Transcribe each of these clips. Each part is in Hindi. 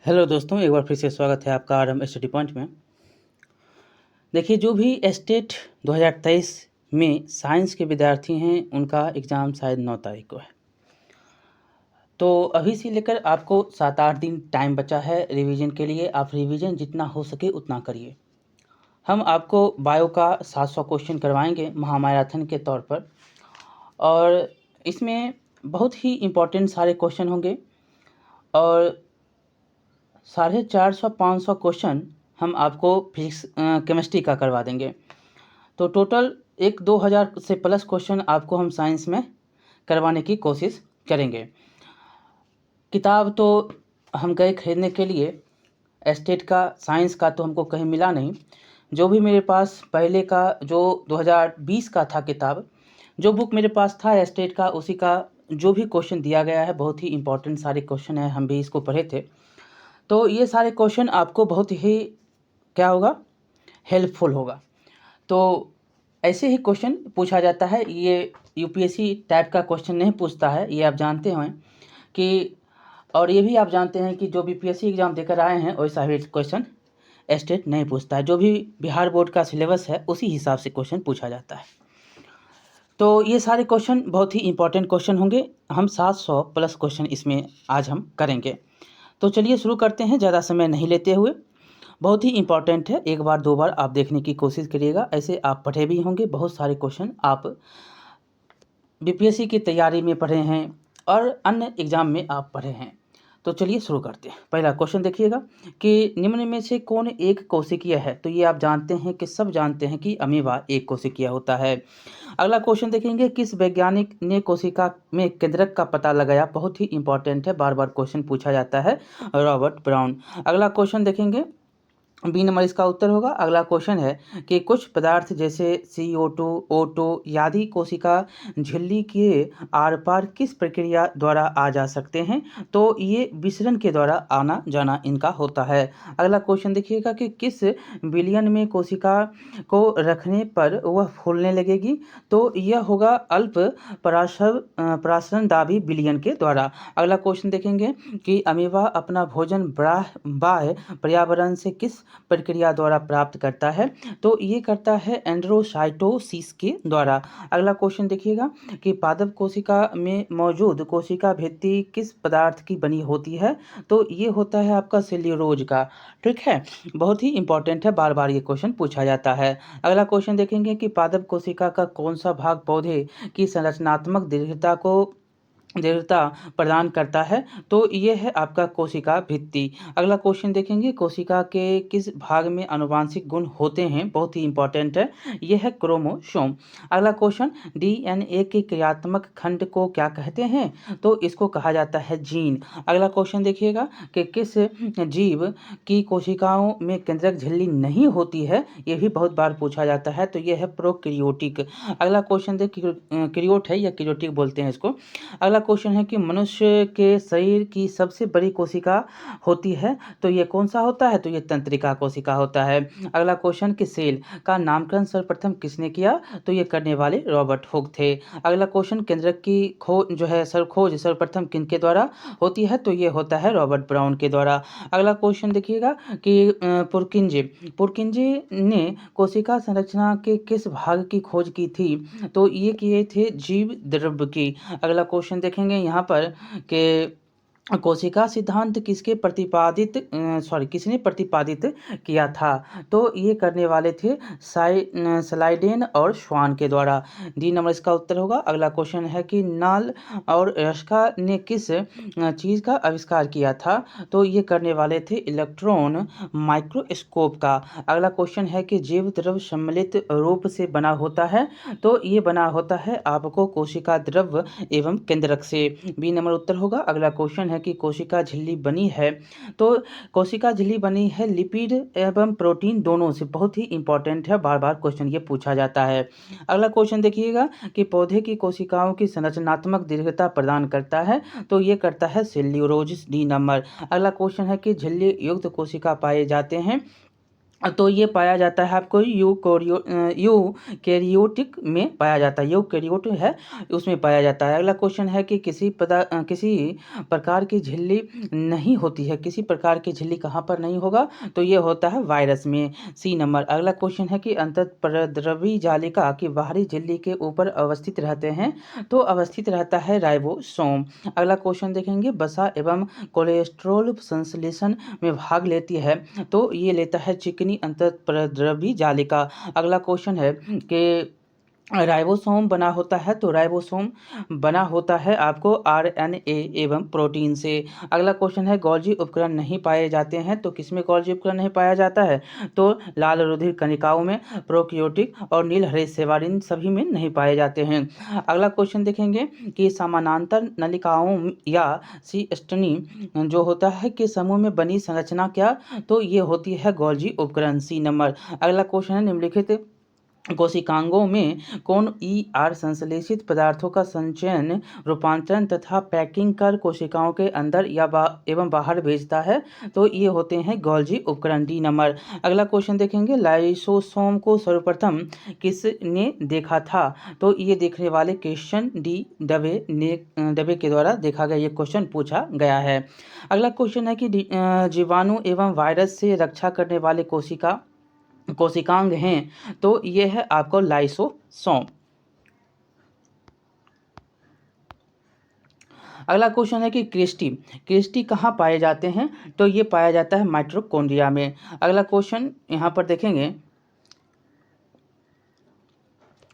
हेलो दोस्तों, एक बार फिर से स्वागत है आपका आरएम स्टडी पॉइंट में। देखिए, जो भी स्टेट 2023 में साइंस के विद्यार्थी हैं उनका एग्ज़ाम शायद 9 तारीख को है। तो अभी से लेकर आपको 7-8 दिन टाइम बचा है रिवीजन के लिए। आप रिवीजन जितना हो सके उतना करिए। हम आपको बायो का 700 क्वेश्चन करवाएंगे महामैराथन के तौर पर, और इसमें बहुत ही इम्पोर्टेंट सारे क्वेश्चन होंगे और 450-500 क्वेश्चन हम आपको फिजिक्स केमिस्ट्री का करवा देंगे। तो टोटल 1-2 हज़ार से प्लस क्वेश्चन आपको हम साइंस में करवाने की कोशिश करेंगे। किताब तो हम गए खरीदने के लिए, स्टेट का साइंस का तो हमको कहीं मिला नहीं। जो भी मेरे पास पहले का जो 2020 का था किताब, जो बुक मेरे पास था स्टेट का, उसी का जो भी क्वेश्चन दिया गया है, बहुत ही इम्पोर्टेंट सारे क्वेश्चन हैं। हम भी इसको पढ़े थे। तो ये सारे क्वेश्चन आपको बहुत ही क्या होगा, हेल्पफुल होगा। तो ऐसे ही क्वेश्चन पूछा जाता है। ये यूपीएससी टाइप का क्वेश्चन नहीं पूछता है, ये आप जानते हैं कि, और ये भी आप जानते हैं कि जो बीपीएससी एग्ज़ाम देकर आए हैं वैसा भी क्वेश्चन स्टेट नहीं पूछता है। जो भी बिहार बोर्ड का सिलेबस है उसी हिसाब से क्वेश्चन पूछा जाता है। तो ये सारे क्वेश्चन बहुत ही इंपॉर्टेंट क्वेश्चन होंगे। हम 700 प्लस क्वेश्चन इसमें आज हम करेंगे। तो चलिए शुरू करते हैं, ज़्यादा समय नहीं लेते हुए। बहुत ही इम्पॉर्टेंट है, एक बार 2 बार आप देखने की कोशिश करिएगा। ऐसे आप पढ़े भी होंगे, बहुत सारे क्वेश्चन आप बीपीएससी की तैयारी में पढ़े हैं और अन्य एग्ज़ाम में आप पढ़े हैं। तो चलिए शुरू करते हैं। पहला क्वेश्चन देखिएगा कि निम्न में से कौन एक कोशिकीय है। तो ये आप जानते हैं कि सब जानते हैं कि अमीबा एक कोशिकीय होता है। अगला क्वेश्चन देखेंगे, किस वैज्ञानिक ने कोशिका में केंद्रक का पता लगाया। बहुत ही इंपॉर्टेंट है, बार बार क्वेश्चन पूछा जाता है, रॉबर्ट ब्राउन। अगला क्वेश्चन देखेंगे, बी नंबर इसका उत्तर होगा। अगला क्वेश्चन है कि कुछ पदार्थ जैसे CO2, O2 आदि कोशिका झिल्ली के आर पार किस प्रक्रिया द्वारा आ जा सकते हैं। तो ये विसरण के द्वारा आना जाना इनका होता है। अगला क्वेश्चन देखिएगा कि किस विलयन में कोशिका को रखने पर वह फूलने लगेगी। तो यह होगा अल्प पराशरनदाबी विलयन के द्वारा। अगला क्वेश्चन देखेंगे कि अमीबा अपना भोजन बाह्य पर्यावरण से किस प्रक्रिया द्वारा प्राप्त करता है। तो ये करता है एंड्रोसाइटोसिस के द्वारा। अगला क्वेश्चन देखिएगा कि पादप कोशिका में मौजूद कोशिका भित्ति किस पदार्थ की बनी होती है। तो ये होता है आपका सेल्यूलोज का। ठीक है, बहुत ही इंपॉर्टेंट है, बार बार ये क्वेश्चन पूछा जाता है। अगला क्वेश्चन देखेंगे कि पादप कोशिका का कौन सा भाग पौधे की संरचनात्मक दृढ़ता प्रदान करता है। तो ये है आपका कोशिका भित्ति। अगला क्वेश्चन देखेंगे, कोशिका के किस भाग में आनुवांशिक गुण होते हैं। बहुत ही इंपॉर्टेंट है, ये है क्रोमोसोम। अगला क्वेश्चन, DNA के क्रियात्मक खंड को क्या कहते हैं। तो इसको कहा जाता है जीन। अगला क्वेश्चन देखिएगा कि किस जीव की कोशिकाओं में केंद्रक झिल्ली नहीं होती है। ये भी बहुत बार पूछा जाता है, तो ये है प्रोकैरियोटिक। अगला क्वेश्चन देखिए, क्रियोट है या क्रियोटिक बोलते हैं इसको। अगला क्वेश्चन है कि मनुष्य के शरीर की सबसे बड़ी कोशिका होती है। तो ये कौन सा होता है। तो ये तंत्रिका कोशिका होता है। अगला क्वेश्चन कि सेल का नामकरण सर्वप्रथम किसने किया। तो ये करने वाले रॉबर्ट हुक थे। अगला क्वेश्चन, केंद्रक की खोज जो है खोज सर्वप्रथम किनके द्वारा होती है। तो ये होता है रॉबर्ट ब्राउन के द्वारा। अगला क्वेश्चन देखिएगा कि पुरकिंजे ने कोशिका संरचना के किस भाग की खोज की थी। तो ये किए थे जीव द्रव्य की। अगला क्वेश्चन देखेंगे यहाँ पर कि कोशिका सिद्धांत किसने प्रतिपादित किया था। तो ये करने वाले थे स्लाइडेन और श्वान के द्वारा। डी नंबर इसका उत्तर होगा। अगला क्वेश्चन है कि नाल और रस्का ने किस चीज़ का आविष्कार किया था। तो ये करने वाले थे इलेक्ट्रॉन माइक्रोस्कोप का। अगला क्वेश्चन है कि जीव द्रव्य सम्मिलित रूप से बना होता है। तो ये बना होता है आपको कोशिका द्रव्य एवं केंद्रक से। बी नंबर उत्तर होगा। अगला क्वेश्चन है कि कोशिका झिल्ली बनी है। तो कोशिका झिल्ली बनी है लिपिड एवं प्रोटीन दोनों से। बहुत ही इंपॉर्टेंट है, बार बार क्वेश्चन ये पूछा जाता है। अगला क्वेश्चन देखिएगा कि पौधे की कोशिकाओं की संरचनात्मक दृढ़ता प्रदान करता है। तो ये करता है सेल्यूलोज। D number. अगला क्वेश्चन है कि झिल्ली युक्त कोशिका पाए जाते हैं तो ये पाया जाता है आपको यूकैरियोटिक में पाया जाता है, यूकैरियोट है उसमें पाया जाता है। अगला क्वेश्चन है कि किसी प्रकार की झिल्ली नहीं होती है, किसी प्रकार की झिल्ली कहाँ पर नहीं होगा, तो ये होता है वायरस में, सी नंबर। अगला क्वेश्चन है कि अंतःप्रद्रवी जालिका की बाहरी झिल्ली के ऊपर अवस्थित रहते हैं, तो अवस्थित रहता है राइबोसोम। अगला क्वेश्चन देखेंगे, वसा एवं कोलेस्ट्रॉल संश्लेषण में भाग लेती है, तो ये लेता है चिकनी अंतःप्रद्रवी जालिका। अगला क्वेश्चन है कि राइबोसोम बना होता है, तो राइबोसोम बना होता है आपको आरएनए एवं प्रोटीन से। अगला क्वेश्चन है, गोल्जी उपकरण नहीं पाए जाते हैं, तो किसमें गोल्जी उपकरण नहीं पाया जाता है, तो लाल रुधिर कणिकाओं में, प्रोक्योटिक और नील हरे सेवारिन सभी में नहीं पाए जाते हैं। अगला क्वेश्चन देखेंगे कि समानांतर नलिकाओं या सीस्टनी जो होता है कि समूह में बनी संरचना क्या, तो ये होती है गोल्जी उपकरण, सी नंबर। अगला क्वेश्चन है, निम्नलिखित कोशिकांगों में कौन ईआर संश्लेषित पदार्थों का संचयन, रूपांतरण तथा पैकिंग कर कोशिकाओं के अंदर या एवं बाहर भेजता है, तो ये होते हैं गोल्जी उपकरण, डी नंबर। अगला क्वेश्चन देखेंगे, लाइसोसोम को सर्वप्रथम किसने देखा था, तो ये देखने वाले क्रिश्चियन डी डबे के द्वारा देखा गया, ये क्वेश्चन पूछा गया है। अगला क्वेश्चन है कि जीवाणु एवं वायरस से रक्षा करने वाले कोशिकांग हैं, तो ये है आपको लाइसोसोम। अगला क्वेश्चन है कि क्रिस्टी कहाँ पाए जाते हैं, तो ये पाया जाता है माइटोकॉन्ड्रिया में। अगला क्वेश्चन यहाँ पर देखेंगे,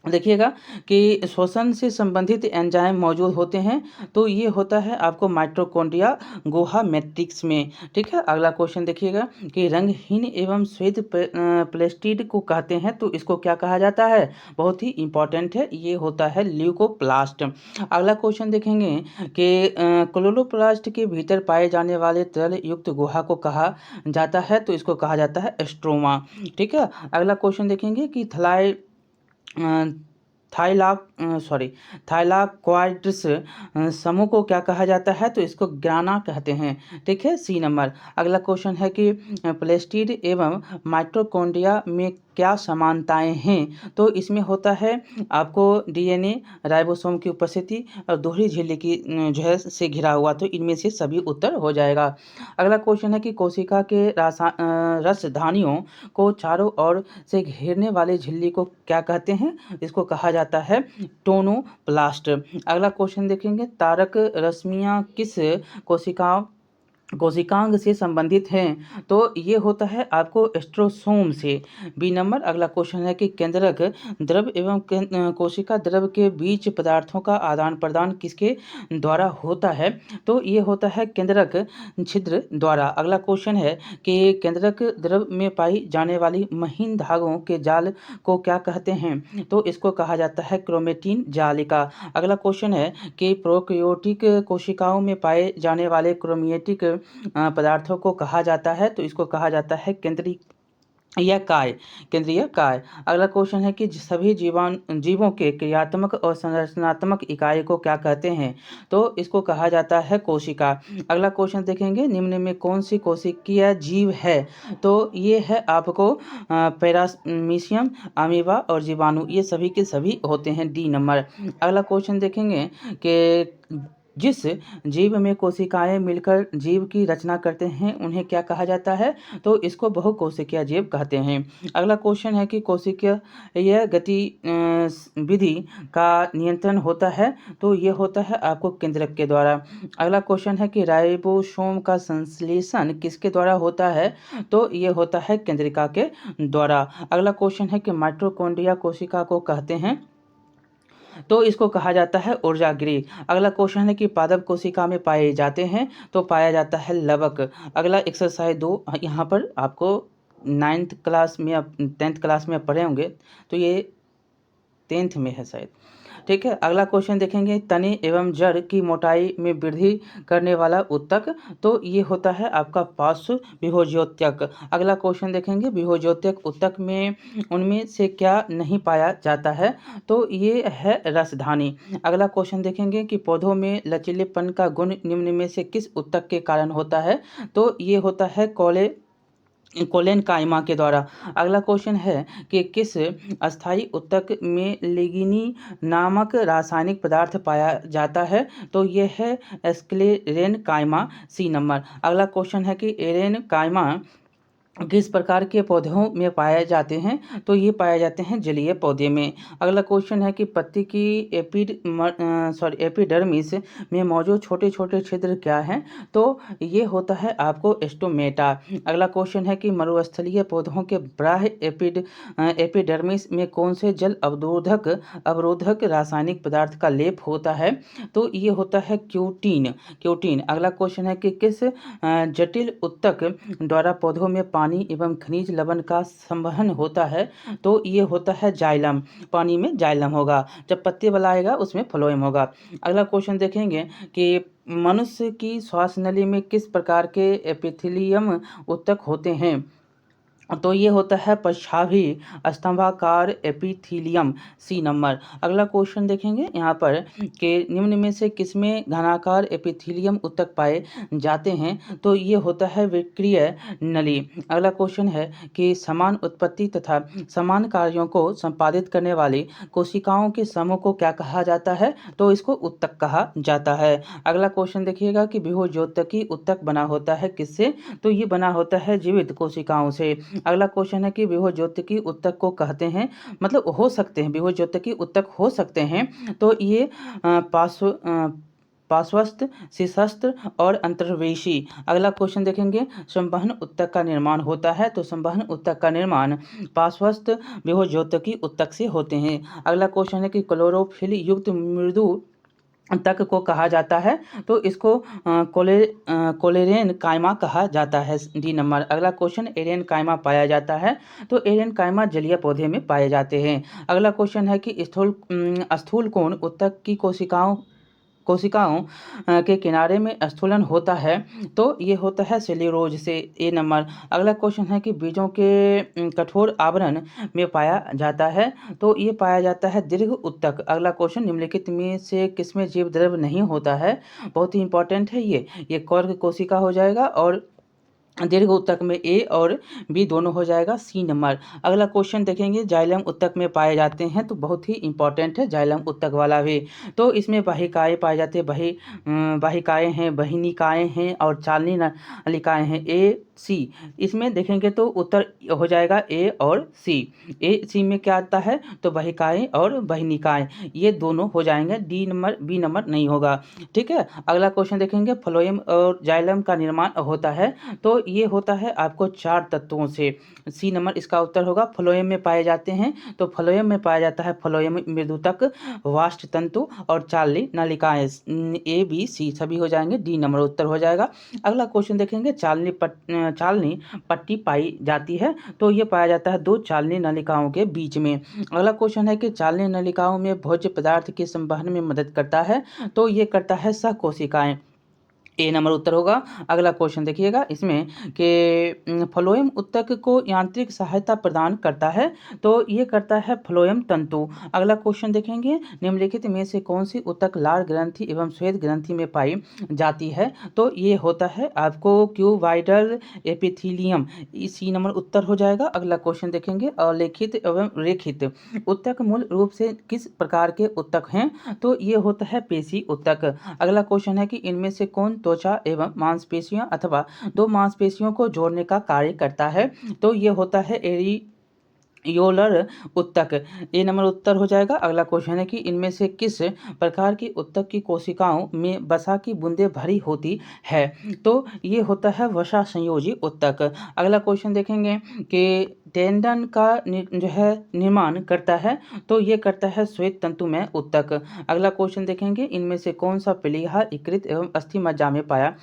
देखिएगा कि श्वसन से संबंधित एंजाइम मौजूद होते हैं, तो ये होता है आपको माइटोकॉन्ड्रिया गुहा मैट्रिक्स में, ठीक है। अगला क्वेश्चन देखिएगा कि रंगहीन एवं श्वेत प्लेस्टिड को कहते हैं, तो इसको क्या कहा जाता है, बहुत ही इंपॉर्टेंट है, ये होता है ल्यूकोप्लास्ट। अगला क्वेश्चन देखेंगे कि क्लोरोप्लास्ट के भीतर पाए जाने वाले तरल युक्त गुहा को कहा जाता है, तो इसको कहा जाता है स्ट्रोमा, ठीक है। अगला क्वेश्चन देखेंगे कि थाइलाक्वाइड्स समूह को क्या कहा जाता है, तो इसको ग्राना कहते हैं, ठीक है, सी नंबर। अगला क्वेश्चन है कि प्लेस्टिड एवं माइटोकॉन्ड्रिया में क्या समानताएं हैं, तो इसमें होता है आपको डीएनए, राइबोसोम की उपस्थिति और दोहरी झिल्ली की जो है से घिरा हुआ, तो इनमें से सभी उत्तर हो जाएगा। अगला क्वेश्चन है कि कोशिका के रसधानियों को चारों ओर से घेरने वाले झिल्ली को क्या कहते हैं, इसको कहा जाता है टोनोप्लास्ट। अगला क्वेश्चन देखेंगे, तारक रश्मियाँ किस कोशिकांग से संबंधित हैं, तो ये होता है आपको एस्ट्रोसोम से, बी नंबर। अगला क्वेश्चन है कि केंद्रक द्रव एवं कोशिका द्रव के बीच पदार्थों का आदान प्रदान किसके द्वारा होता है, तो ये होता है केंद्रक छिद्र द्वारा। अगला क्वेश्चन है कि केंद्रक द्रव में पाई जाने वाली महीन धागों के जाल को क्या कहते हैं, तो इसको कहा जाता है क्रोमेटिन जालिका। अगला क्वेश्चन है कि प्रोकैरियोटिक कोशिकाओं में पाए जाने वाले क्रोमेटिक पदार्थों को कहा जाता है, तो इसको कहा जाता है केंद्रीय काय। अगला क्वेश्चन है कि सभी जीवों के क्रियात्मक और संरचनात्मक इकाई को क्या कहते हैं, तो इसको कहा जाता है कोशिका। अगला क्वेश्चन देखेंगे, निम्न में कौन सी कोशिकीय जीव है, तो ये है आपको पैरामीशियम, अमीबा और जीवाणु, ये सभी के सभी होते हैं, डी नंबर। अगला क्वेश्चन देखेंगे कि जिस जीव में कोशिकाएं मिलकर जीव की रचना करते हैं उन्हें क्या कहा जाता है, तो इसको बहुकोशिकीय जीव कहते हैं। अगला क्वेश्चन है कि कोशिकीय गति विधि का नियंत्रण होता है, तो ये होता है आपको केंद्रक के द्वारा। अगला क्वेश्चन है कि राइबोसोम का संश्लेषण किसके द्वारा होता है, तो ये होता है केंद्रिका के द्वारा। अगला क्वेश्चन है कि माइटोकॉन्ड्रिया कोशिका को कहते हैं, तो इसको कहा जाता है ऊर्जा गृह। अगला क्वेश्चन है कि पादप कोशिका में पाए जाते हैं, तो पाया जाता है लवक। अगला एक्सरसाइज 2 यहाँ पर आपको 9th क्लास में या 10th क्लास में पढ़े होंगे, तो ये 10th में है शायद, ठीक है। अगला क्वेश्चन देखेंगे, तने एवं जड़ की मोटाई में वृद्धि करने वाला उत्तक, तो ये होता है आपका पार्श्व विभोज्योतक। अगला क्वेश्चन देखेंगे, विभोज्योतक उत्तक में उनमें से क्या नहीं पाया जाता है, तो ये है रसधानी। अगला क्वेश्चन देखेंगे कि पौधों में लचीलेपन का गुण निम्न में से किस उत्तक के कारण होता है, तो ये होता है कोलेन काइमा के द्वारा। अगला क्वेश्चन है कि किस अस्थायी ऊतक में लिग्निन नामक रासायनिक पदार्थ पाया जाता है? तो यह है स्क्लेरेन काइमा, सी नंबर। अगला क्वेश्चन है कि एरेन काइमा किस प्रकार के पौधों में पाए जाते हैं? तो ये पाए जाते हैं जलीय पौधे में। अगला क्वेश्चन है कि पत्ती की एपिडर्मिस में मौजूद छोटे छोटे छिद्र क्या हैं? तो ये होता है आपको स्टोमेटा। अगला क्वेश्चन है कि मरुस्थलीय पौधों के बाह्य एपिडर्मिस में कौन से जल अवरोधक रासायनिक पदार्थ का लेप होता है? तो ये होता है क्यूटीन। अगला क्वेश्चन है कि किस जटिल ऊतक द्वारा पौधों में पानी एवं खनिज लवण का संवहन होता है? तो ये होता है जाइलम। पानी में जाइलम होगा, जब पत्ते वाला आएगा उसमें फ्लोएम होगा। अगला क्वेश्चन देखेंगे कि मनुष्य की श्वास नली में किस प्रकार के एपिथेलियम ऊतक होते हैं? तो ये होता है पश्चाभी स्तंभाकार एपिथीलियम, सी नंबर। अगला क्वेश्चन देखेंगे यहाँ पर कि निम्न में से किसमें घनाकार एपिथीलियम ऊतक पाए जाते हैं? तो ये होता है विक्रीय नली। अगला क्वेश्चन है कि समान उत्पत्ति तथा समान कार्यों को संपादित करने वाली कोशिकाओं के समूह को क्या कहा जाता है? तो इसको ऊतक कहा जाता है। अगला क्वेश्चन देखिएगा कि विभुज्योतकी ऊतक बना होता है किससे? तो ये बना होता है जीवित कोशिकाओं से। अगला क्वेश्चन है कि विभुज्योतकी ऊतक को कहते हैं, मतलब हो सकते हैं, विभुज्योतकी ऊतक हो सकते हैं। तो ये पार्श्वस्थ, शीर्षस्थ और अंतर्वेशी। अगला क्वेश्चन देखेंगे संवहन ऊतक का निर्माण होता है। तो संवहन ऊतक का निर्माण पार्श्वस्थ विभुज्योतकी ऊतक से होते हैं। अगला क्वेश्चन है कि क्लोरोफिल युक्त मृदु तक को कहा जाता है। तो इसको कोलेरेन काइमा कहा जाता है, डी नंबर। अगला क्वेश्चन एरेन काइमा पाया जाता है। तो एरेन काइमा जलीय पौधे में पाए जाते हैं। अगला क्वेश्चन है कि स्थूल कोण ऊतक की कोशिकाओं के किनारे में स्थूलन होता है। तो ये होता है सेल्यूलोज से, ए नंबर। अगला क्वेश्चन है कि बीजों के कठोर आवरण में पाया जाता है। तो ये पाया जाता है दीर्घ ऊतक। अगला क्वेश्चन निम्नलिखित में से किसमें जीव द्रव्य नहीं होता है? बहुत ही इंपॉर्टेंट है ये कॉर्क कोशिका हो जाएगा, और दीर्घ ऊतक में ए और बी दोनों हो जाएगा, सी नंबर। अगला क्वेश्चन देखेंगे जाइलम ऊतक में पाए जाते हैं। तो बहुत ही इंपॉर्टेंट है जाइलम ऊतक वाला भी। तो इसमें वाहिकाएं पाए जाते हैं, वाहिकाएं हैं, वहिनिकाएं हैं और चालनी नलिकाएं हैं, ए सी। इसमें देखेंगे तो उत्तर हो जाएगा ए और सी। ए सी में क्या आता है? तो वाहिकाएं और वहिनिकाएं, ये दोनों हो जाएंगे, डी नंबर, बी नंबर नहीं होगा। ठीक है। अगला क्वेश्चन देखेंगे फ्लोएम और जाइलम का निर्माण होता है। तो ये होता है आपको 4 तत्वों से, सी नंबर इसका उत्तर होगा। फ्लोएम में पाए जाते हैं। तो फ्लोएम में पाया जाता है फ्लोएम मृदुतक, वाष्प तंतु और चालनी नलिकाएं, ए बी सी सभी हो जाएंगे, डी नंबर उत्तर हो जाएगा। अगला क्वेश्चन देखेंगे चालनी पट्टी पाई जाती है। तो ये पाया जाता है 2 चालनी नलिकाओं के बीच में। अगला क्वेश्चन है कि चालनी नलिकाओं में भोज्य पदार्थ के संवहन में मदद करता है। तो ये करता है सहकोशिकाएं, ए नंबर उत्तर होगा। अगला क्वेश्चन देखिएगा इसमें कि फ्लोएम ऊतक को यांत्रिक सहायता प्रदान करता है। तो ये करता है फ्लोएम तंतु। अगला क्वेश्चन देखेंगे निम्नलिखित में से कौन सी ऊतक लाल ग्रंथि एवं श्वेत ग्रंथि में पाई जाती है? तो ये होता है आपको क्यूबाइडल एपिथीलियम, सी नंबर उत्तर हो जाएगा। अगला क्वेश्चन देखेंगे अलेखित एवं रेखित ऊतक मूल रूप से किस प्रकार के ऊतक हैं? तो ये होता है पेशी ऊतक। अगला क्वेश्चन है कि इनमें से कौन त्वचा एवं मांसपेशियां अथवा 2 मांसपेशियों को जोड़ने का कार्य करता है? तो ये होता है एरियोलर ऊतक, ए नंबर उत्तर हो जाएगा। अगला क्वेश्चन है कि इनमें से किस प्रकार की ऊतक की कोशिकाओं में वसा की बूंदें भरी होती है? तो ये होता है वसा संयोजी ऊतक। अगला क्वेश्चन देखेंगे कि टेंडन का जो है निर्माण करता है। तो ये करता है श्वेत तंतुमय ऊतक। अगला क्वेश्चन देखेंगे इनमें से कौन सा प्लीहा यकृत एवं अस्थि मज्जा में पाया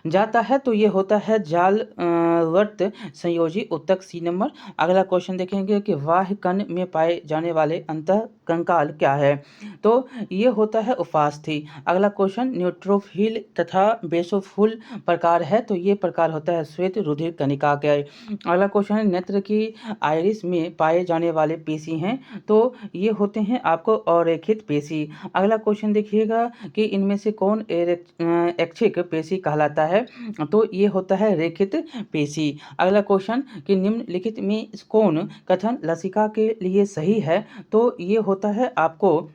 जाता है? तो ये होता है जालवर्त संयोजी ऊतक, सी नंबर। अगला क्वेश्चन देखेंगे कि बाह्य कण में पाए जाने वाले अंतः कंकाल क्या है? तो ये होता है उपास्थि। अगला क्वेश्चन न्यूट्रोफिल तथा बेसोफिल प्रकार है। तो ये प्रकार होता है श्वेत रुधिर कणिका के। अगला क्वेश्चन है नेत्र की आइरिस में पाए जाने वाले पेशी हैं, तो ये होते हैं आपको अरेखित पेशी। अगला क्वेश्चन देखिएगा कि इनमें से कौन ऐच्छिक पेशी कहलाता है, तो ये होता है रेखित पेशी। अगला क्वेश्चन कि निम्नलिखित में कौन कथन लसिका के लिए सही है, तो ये होता है आपको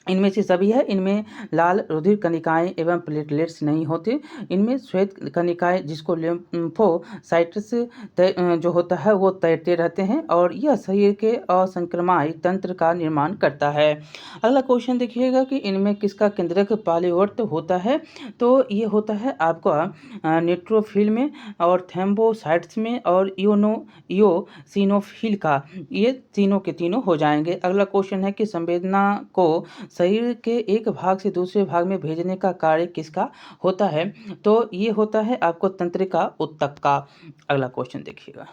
इनमें से सभी है। इनमें लाल रुधिर कणिकाएं एवं प्लेटलेट्स नहीं होते। इनमें श्वेत कणिकाएं जिसको लिम्फोसाइट्स जो होता है वो तैरते रहते हैं और यह शरीर के असंक्रमणीय तंत्र का निर्माण करता है। अगला क्वेश्चन देखिएगा कि इनमें किसका केंद्रक पॉलीवर्त होता है, तो ये होता है आपका न्यूट्रोफिल में और थैम्बोसाइट्स में और इयोसिनोफिल का। ये तीनों के तीनों हो जाएंगे। अगला क्वेश्चन है कि संवेदना को शरीर के एक भाग से दूसरे भाग में भेजने का कार्य किसका होता है, तो ये होता है आपको तंत्रिका ऊतक का। अगला क्वेश्चन देखिएगा।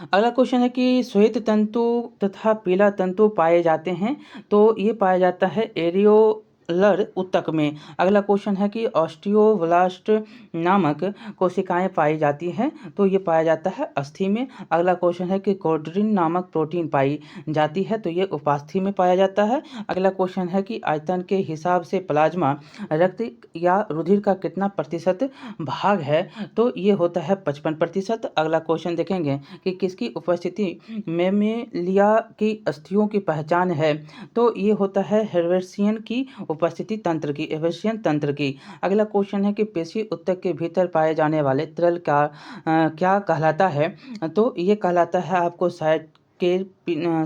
अगला क्वेश्चन है कि श्वेत तंतु तथा पीला तंतु पाए जाते हैं, तो ये पाया जाता है एरियोलर ऊतक में। अगला क्वेश्चन है कि ऑस्टियोब्लास्ट नामक कोशिकाएं पाई जाती हैं, तो ये पाया जाता है अस्थि में। अगला क्वेश्चन है कि कोर्डिन नामक प्रोटीन पाई जाती है, तो ये उपास्थि में पाया जाता है। अगला क्वेश्चन है कि आयतन के हिसाब से प्लाज्मा रक्त या रुधिर का कितना प्रतिशत भाग है, तो ये होता है 55%। अगला क्वेश्चन देखेंगे कि किसकी उपस्थिति मेमेलिया की अस्थियों की पहचान है, तो ये होता है हेर्वेशियन की उपस्थिति तंत्र की, हेर्वेशियन तंत्र की। अगला क्वेश्चन है कि पेशी ऊतक के भीतर पाए जाने वाले तरल का क्या कहलाता है, तो ये कहलाता है आपको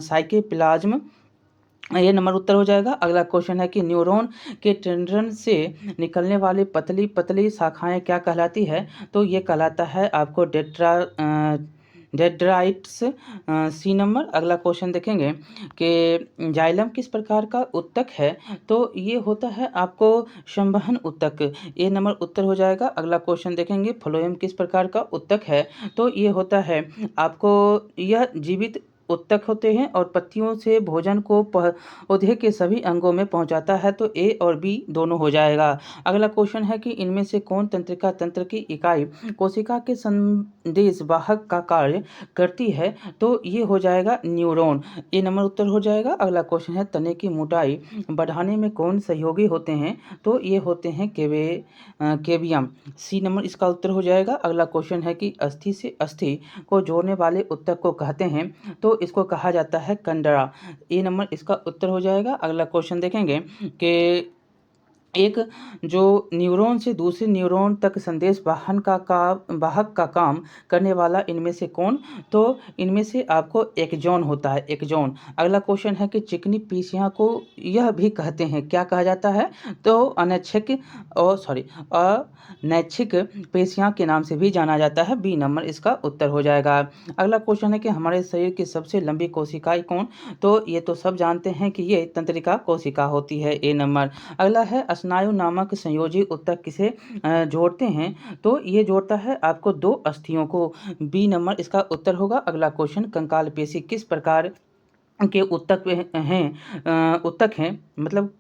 साइकेप्लाज्म। ये नंबर उत्तर हो जाएगा। अगला क्वेश्चन है कि न्यूरॉन के टेंड्रन से निकलने वाली पतली पतली शाखाएं क्या कहलाती है, तो ये कहलाता है आपको डेंड्राइट्स। C number. अगला क्वेश्चन देखेंगे कि जाइलम किस प्रकार का ऊतक है, तो ये होता है आपको संवहन ऊतक। ये नंबर उत्तर हो जाएगा। अगला क्वेश्चन देखेंगे फ्लोएम किस प्रकार का ऊतक है, तो ये होता है आपको यह जीवित ऊतक होते हैं और पत्तियों से भोजन को पौधे के सभी अंगों में पहुंचाता है, तो ए और बी दोनों हो जाएगा। अगला क्वेश्चन है कि इनमें से कौन तंत्रिका तंत्र की इकाई कोशिका के संदेश वाहक का कार्य करती है, तो ये हो जाएगा न्यूरॉन। ए नंबर उत्तर हो जाएगा। अगला क्वेश्चन है तने की मोटाई बढ़ाने में कौन सहयोगी होते हैं, तो ये होते हैं केबियम। सी नंबर इसका उत्तर हो जाएगा। अगला क्वेश्चन है कि अस्थि से अस्थि को जोड़ने वाले ऊतक को कहते हैं, तो इसको कहा जाता है कंडरा। ए नंबर इसका उत्तर हो जाएगा। अगला क्वेश्चन देखेंगे कि एक जो न्यूरॉन से दूसरे न्यूरॉन तक संदेश वाहक का काम करने वाला इनमें से कौन, तो इनमें से आपको एक्सॉन होता है, एक्सॉन। अगला क्वेश्चन है कि चिकनी पेशियां को यह भी कहते हैं, क्या कहा जाता है, तो अनैच्छिक पेशियां के नाम से भी जाना जाता है। बी नंबर इसका उत्तर हो जाएगा। अगला क्वेश्चन है कि हमारे शरीर की सबसे लंबी कोशिकाएं कौन, तो ये तो सब जानते हैं कि ये तंत्रिका कोशिका होती है। ए नंबर। अगला है स्नायु नामक संयोजी ऊतक किसे जोड़ते हैं, तो ये जोड़ता है आपको दो अस्थियों को। बी नंबर इसका उत्तर होगा। अगला क्वेश्चन कंकाल पेशी किस प्रकार के ऊतक हैं मतलब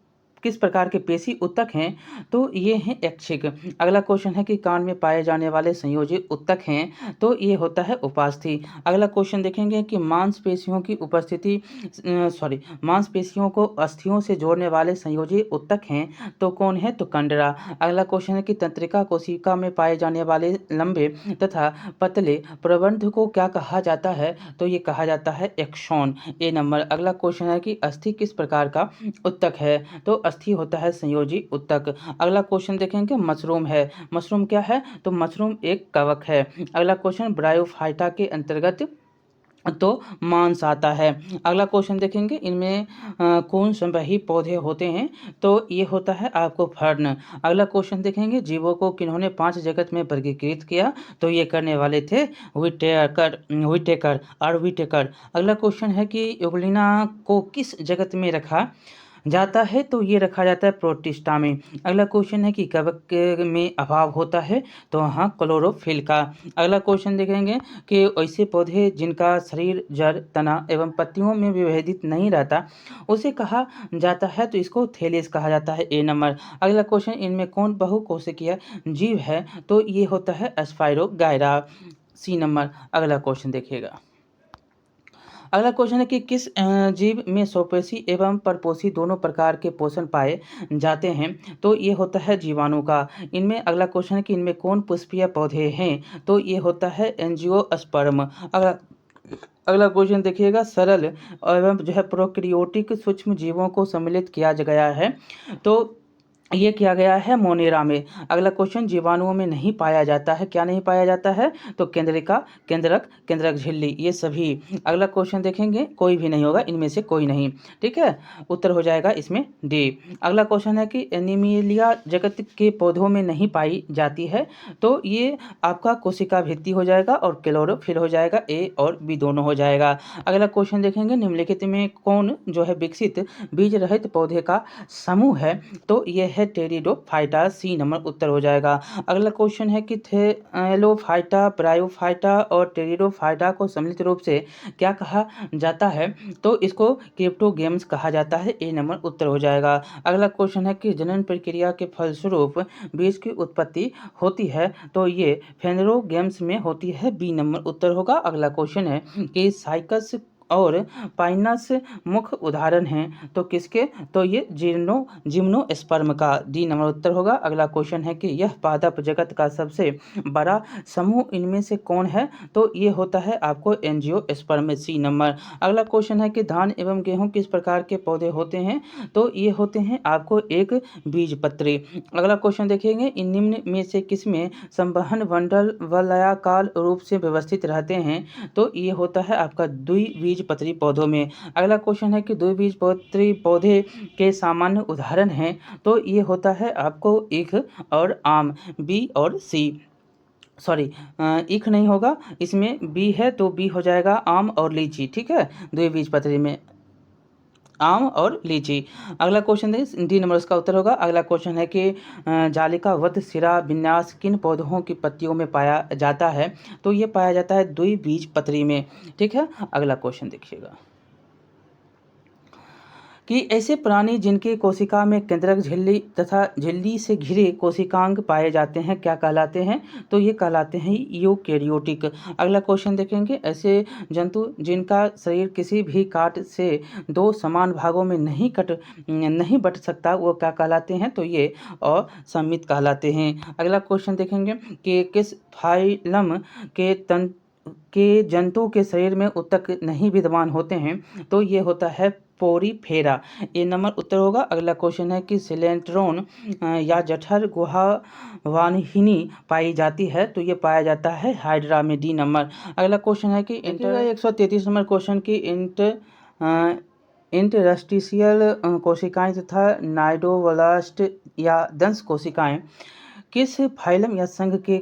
किस प्रकार के पेशी ऊतक हैं, तो ये हैं ऐच्छिक। अगला क्वेश्चन है कि कान में पाए जाने वाले संयोजी ऊतक हैं, तो ये होता है उपास्थि। अगला क्वेश्चन देखेंगे कि मांसपेशियों की उपस्थिति मांसपेशियों को अस्थियों से जोड़ने वाले संयोजी ऊतक हैं, तो कौन है, तो कंडरा। अगला क्वेश्चन है कि तंत्रिका कोशिका में पाए जाने वाले लंबे तथा पतले प्रबंध को क्या कहा जाता है, तो ये कहा जाता है एक्सॉन। ए नंबर। अगला क्वेश्चन है कि अस्थि किस प्रकार का ऊतक है, तो अस्थि होता है संयोजी ऊतक। अगला क्वेश्चन देखेंगे मशरूम है, मशरूम क्या है, तो मशरूम एक कवक है। अगला क्वेश्चन ब्रायोफाइटा के अंतर्गत तो मांस आता है। अगला क्वेश्चन देखेंगे इनमें कौन संवही पौधे होते हैं, तो ये होता है आपको फर्न। अगला क्वेश्चन देखेंगे जीवों को किन्होंने 5 जगत में वर्गीकृत किया, तो ये करने वाले थे विटेकर। अगला क्वेश्चन है कि यूग्लिना को किस जगत में रखा जाता है, तो ये रखा जाता है प्रोटिस्टा में। अगला क्वेश्चन है कि कवक में अभाव होता है, तो हाँ क्लोरोफिल का। अगला क्वेश्चन देखेंगे कि ऐसे पौधे जिनका शरीर जड़ तना एवं पत्तियों में विभेदित नहीं रहता उसे कहा जाता है, तो इसको थैलेस कहा जाता है। ए नंबर। अगला क्वेश्चन इनमें कौन बहुकोशिकीय जीव है, तो ये होता है स्पाइरोगायरा। C number. अगला क्वेश्चन देखिएगा। अगला क्वेश्चन है कि किस जीव में स्वपोषी एवं परपोषी दोनों प्रकार के पोषण पाए जाते हैं? तो ये होता है जीवाणु का। इनमें अगला क्वेश्चन है कि इनमें कौन पुष्पीय पौधे हैं? तो ये होता है एंजियोस्पर्म। अगला क्वेश्चन देखिएगा। सरल एवं जो है प्रोकैरियोटिक सूक्ष्म जीवों को सम्मिलित किया गया है, तो ये किया गया है मोनेरा में। अगला क्वेश्चन जीवाणुओं में नहीं पाया जाता है, क्या नहीं पाया जाता है? तो केंद्रिका, केंद्रक, केंद्रक झिल्ली, ये सभी। अगला क्वेश्चन देखेंगे, कोई भी नहीं होगा, इनमें से कोई नहीं। ठीक है, उत्तर हो जाएगा इसमें डी। अगला क्वेश्चन है कि एनीमिलिया जगत के पौधों में नहीं पाई जाती है, तो ये आपका कोशिका भित्ति हो जाएगा और क्लोरोफिल हो जाएगा, ए और बी दोनों हो जाएगा। अगला क्वेश्चन देखेंगे, निम्नलिखित में कौन जो है विकसित बीज रहित पौधे का समूह है? तो ये है टेरिडोफाइटा, सी नंबर उत्तर हो जाएगा। अगला क्वेश्चन है कि थैलोफाइटा, ब्रायोफाइटा और टेरिडोफाइटा को सम्मिलित रूप से क्या कहा जाता है? तो इसको क्रिप्टोगेम्स कहा जाता है, ए नंबर उत्तर हो जाएगा। अगला क्वेश्चन है कि जनन प्रक्रिया के फलस्वरूप बीज की उत्पत्ति होती है, तो ये फेनरोगेम्स में होती है, बी नंबर उत्तर होगा। अगला क्वेश्चन है कि साइकस और पाइनस मुख्य उदाहरण हैं, तो किसके? तो ये जिम्नोस्पर्म का, डी नंबर उत्तर होगा। अगला क्वेश्चन है कि यह पादप जगत का सबसे बड़ा समूह इनमें से कौन है? तो ये होता है आपको एंजियोस्पर्म, सी नंबर। अगला क्वेश्चन है कि धान एवं गेहूं किस प्रकार के पौधे होते हैं? तो ये होते हैं आपको एक बीजपत्री। अगला क्वेश्चन देखेंगे, इन निम्न में से किसमें संवहन मंडल वलयाकार रूप से व्यवस्थित रहते हैं? तो ये होता है आपका द्विबीजपत्री पौधों में। अगला क्वेश्चन है कि द्विबीजपत्री पौधे के सामान्य उदाहरण हैं, तो ये होता है आपको ईख और आम, बी और सी। सॉरी, ईख नहीं होगा, इसमें बी है तो बी हो जाएगा आम और लीची। ठीक है, द्विबीजपत्री में आम और लीची। अगला क्वेश्चन देखिए, डी नंबर उसका उत्तर होगा। अगला क्वेश्चन है कि जालिकावत सिरा विन्यास किन पौधों की पत्तियों में पाया जाता है? तो ये पाया जाता है द्विबीजपत्री में। ठीक है, अगला क्वेश्चन देखिएगा कि ऐसे प्राणी जिनकी कोशिका में केंद्रक झिल्ली तथा झिल्ली से घिरे कोशिकांग पाए जाते हैं, क्या कहलाते हैं? तो ये कहलाते हैं यूकेरियोटिक। अगला क्वेश्चन देखेंगे, ऐसे जंतु जिनका शरीर किसी भी काट से दो समान भागों में नहीं बट सकता, वो क्या कहलाते हैं? तो ये असंमित कहलाते हैं। अगला क्वेश्चन देखेंगे कि किस फाइलम के जंतु के शरीर में ऊतक नहीं विद्यमान होते हैं? तो ये होता है पोरीफेरा, ए नंबर उत्तर होगा। अगला क्वेश्चन है कि सिलेंट्रोन या जठर गुहावाहिनी पाई जाती है, तो ये पाया जाता है हाइड्रा में, डी नंबर। अगला क्वेश्चन है कि 133 नंबर क्वेश्चन की इंटरस्टिशियल कोशिकाएं तथा नाइडोब्लास्ट या दंश कोशिकाएं किस फाइलम या संघ के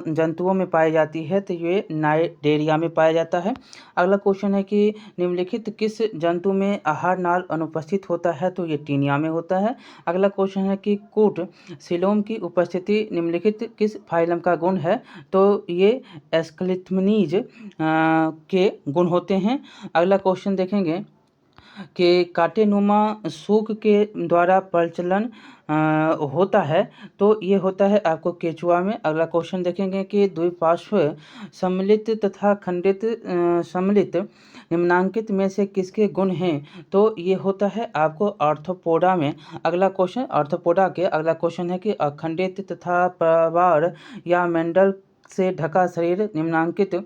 जंतुओं में पाई जाती है? तो ये नाइडेरिया में पाया जाता है। अगला क्वेश्चन है कि निम्नलिखित किस जंतु में आहार नाल अनुपस्थित होता है? तो ये टीनिया में होता है। अगला क्वेश्चन है कि कूट सिलोम की उपस्थिति निम्नलिखित किस फाइलम का गुण है? तो ये एस्क्लिथमनीज के गुण होते हैं। अगला क्वेश्चन देखेंगे कि काटेनुमा सूख के द्वारा प्रचलन होता है, तो ये होता है आपको केचुआ में। अगला क्वेश्चन देखेंगे कि द्विपार्श्व सम्मिलित तथा खंडित सम्मिलित निम्नांकित में से किसके गुण हैं? तो ये होता है आपको आर्थ्रोपोडा में। अगला क्वेश्चन आर्थ्रोपोडा के अगला क्वेश्चन है कि अखंडित तथा प्रवार या मेंडल से ढका शरीर निम्नांकित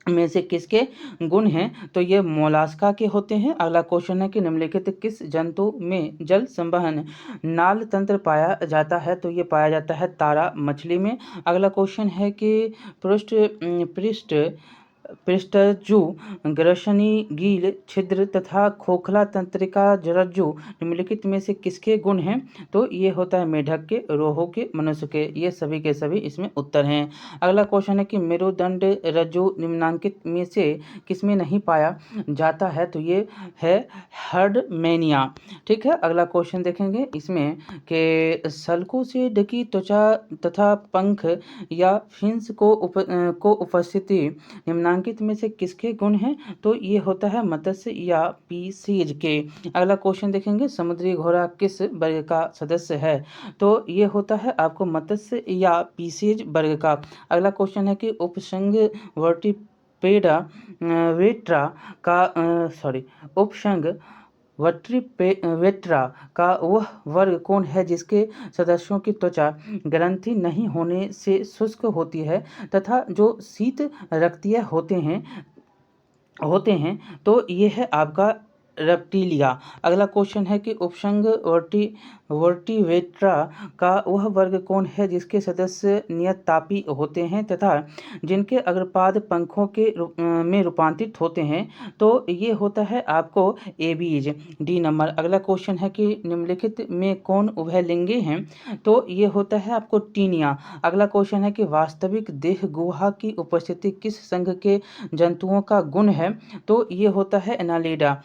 में से किसके गुण हैं? तो ये मोलास्का के होते हैं। अगला क्वेश्चन है कि निम्नलिखित किस जंतु में जल संवहन नाल तंत्र पाया जाता है? तो ये पाया जाता है तारा मछली में। अगला क्वेश्चन है कि पृष्ठरज्जु, ग्रसनी, गील छिद्र तथा खोखला तंत्रिका रज्जु निम्नलिखित में से किसके गुण हैं? तो ये होता है मेढक के, रोहू के, मनुष्य के। ये सभी के सभी इसमें उत्तर हैं। अगला क्वेश्चन है कि मेरुदंड रज्जु निम्नांकित में से किसमें नहीं पाया जाता है? तो ये है हर्डमेनिया। ठीक है, अगला क्वेश्चन देखेंगे इसमें कि सल्कों से ढकी त्वचा तथा पंख या फिन्स को उपस्थिति निम्नांकित निम्नांकित में से किसके गुण हैं? तो ये होता है मत्स्य या पीसीज के। अगला क्वेश्चन देखेंगे, समुद्री घोड़ा किस वर्ग का सदस्य है? तो ये होता है आपको मत्स्य या पीसीज वर्ग का। अगला क्वेश्चन है कि उपसंग वर्टिपेडा वेट्रा का उपसंग वेट्रा का वह वर्ग कौन है जिसके सदस्यों की त्वचा ग्रंथि नहीं होने से शुष्क होती है तथा जो शीत रक्तीय होते हैं? तो ये है आपका रेप्टिलिया। अगला क्वेश्चन है कि उपसंग वर्टिवेट्रा का वह वर्ग कौन है जिसके सदस्य नियततापी होते हैं तथा जिनके अग्रपाद पंखों में रूपांतरित होते हैं? तो ये होता है आपको एबीज, डी नंबर। अगला क्वेश्चन है कि निम्नलिखित में कौन उभयलिंगी हैं? तो ये होता है आपको टीनिया। अगला क्वेश्चन है कि वास्तविक देह गुहा की उपस्थिति किस संघ के जंतुओं का गुण है? तो ये होता है एनिलिडा।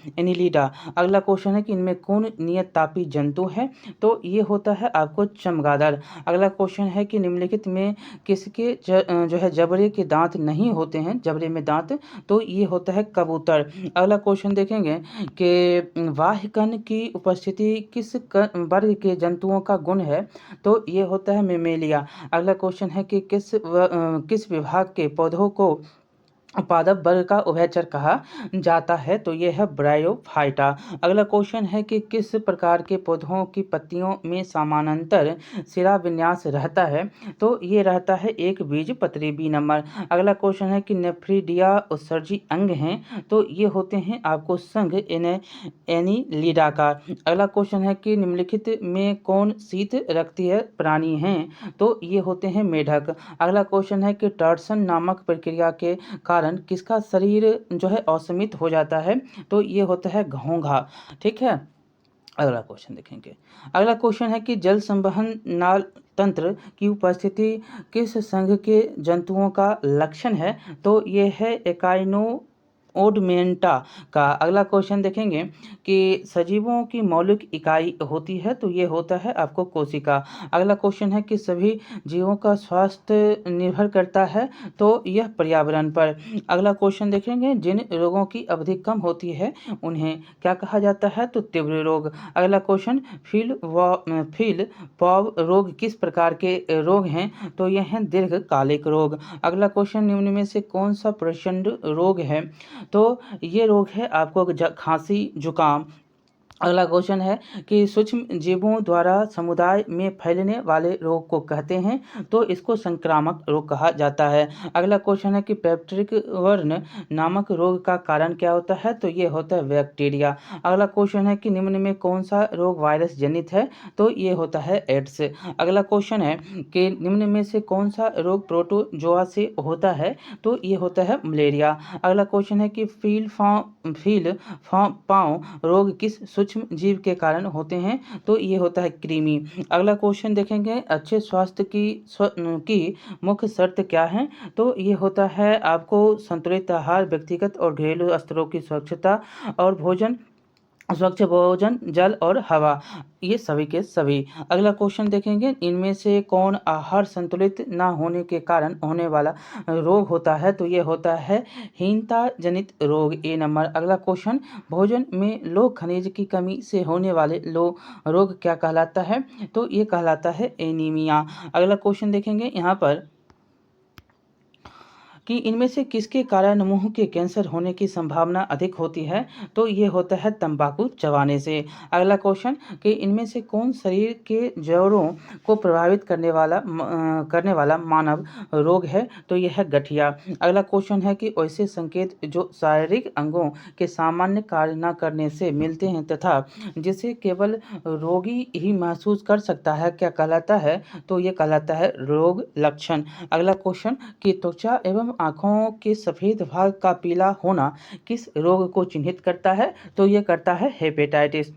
अगला क्वेश्चन है कि इनमें कौन नियततापी जंतु है? तो ये होता है आपको चमगादड़। अगला क्वेश्चन है कि निम्नलिखित में किसके जो है जबड़े के दांत नहीं होते हैं, जबड़े में दांत? तो ये होता है कबूतर। अगला क्वेश्चन देखेंगे कि बाह्य कण की उपस्थिति किस वर्ग के जंतुओं का गुण है? तो ये होता है मेमेलिया। अगला क्वेश्चन है कि किस विभाग के पौधों को पादप वर्ग का उभयचर कहा जाता है? तो यह है ब्रायोफाइटा। अगला क्वेश्चन है कि किस प्रकार के पौधों की पत्तियों में समानांतर सिरा विन्यास रहता है? तो ये रहता है एक बीजपत्री, बी नंबर। अगला क्वेश्चन है कि नेफ्रीडिया उत्सर्जी अंग हैं? तो ये होते हैं आपको संघ एनिलिडा का। अगला क्वेश्चन है कि निम्नलिखित में कौन शीत रक्तीय प्राणी हैं? तो ये होते हैं मेढक। अगला क्वेश्चन है कि टॉर्सन नामक प्रक्रिया के कारण किसका शरीर जो है असमित हो जाता है? तो ये होता है घोंघा। ठीक है, अगला क्वेश्चन देखेंगे। अगला क्वेश्चन है कि जल संवहन नाल तंत्र की उपस्थिति किस संघ के जंतुओं का लक्षण है? तो ये है एकाइनो ओडमेंटा का। अगला क्वेश्चन देखेंगे कि सजीवों की मौलिक इकाई होती है? तो ये होता है आपको कोशिका। अगला क्वेश्चन है कि सभी जीवों का स्वास्थ्य निर्भर करता है? तो यह पर्यावरण पर। अगला क्वेश्चन देखेंगे, जिन रोगों की अवधि कम होती है उन्हें क्या कहा जाता है? तो तीव्र रोग। अगला क्वेश्चन, फील पॉव रोग किस प्रकार के रोग हैं? तो यह हैं दीर्घकालिक रोग। अगला क्वेश्चन, निम्न में से कौन सा प्रचंड रोग है? तो ये रोग है आपको खांसी जुकाम। अगला क्वेश्चन है कि सूक्ष्म जीवों द्वारा समुदाय में फैलने वाले रोग को कहते हैं? तो इसको संक्रामक रोग कहा जाता है। अगला क्वेश्चन है कि पैप्टिक वर्म नामक रोग का कारण क्या होता है? तो ये होता है बैक्टीरिया। अगला क्वेश्चन है कि निम्न में कौन सा रोग वायरस जनित है? तो ये होता है एड्स। अगला क्वेश्चन है कि निम्न में से कौन सा रोग प्रोटोजोआ से होता है? तो ये होता है मलेरिया। अगला क्वेश्चन है कि फील पाँव रोग किस सूक्ष्म जीव के कारण होते हैं? तो ये होता है कृमि। अगला क्वेश्चन देखेंगे, अच्छे स्वास्थ्य की मुख्य शर्त क्या है? तो ये होता है आपको संतुलित आहार, व्यक्तिगत और घरेलू स्तरों की स्वच्छता और स्वच्छ भोजन, जल और हवा, ये सभी के सभी। अगला क्वेश्चन देखेंगे, इनमें से कौन आहार संतुलित ना होने के कारण होने वाला रोग होता है? तो ये होता है हीनता जनित रोग, ए नंबर। अगला क्वेश्चन, भोजन में लोह खनिज की कमी से होने वाले रोग क्या कहलाता है? तो ये कहलाता है एनीमिया। अगला क्वेश्चन देखेंगे यहाँ पर कि इनमें से किसके कारण मुंह के कैंसर होने की संभावना अधिक होती है? तो ये होता है तंबाकू चबाने से। अगला क्वेश्चन कि इनमें से कौन शरीर के जड़ों को प्रभावित करने वाला मानव रोग है? तो यह है गठिया। अगला क्वेश्चन है कि ऐसे संकेत जो शारीरिक अंगों के सामान्य कार्य न करने से मिलते हैं तथा जिसे केवल रोगी ही महसूस कर सकता है, क्या कहलाता है? तो ये कहलाता है रोग लक्षण। अगला क्वेश्चन कि त्वचा एवं आँखों के सफ़ेद भाग का पीला होना किस रोग को चिन्हित करता है? तो ये करता है हेपेटाइटिस।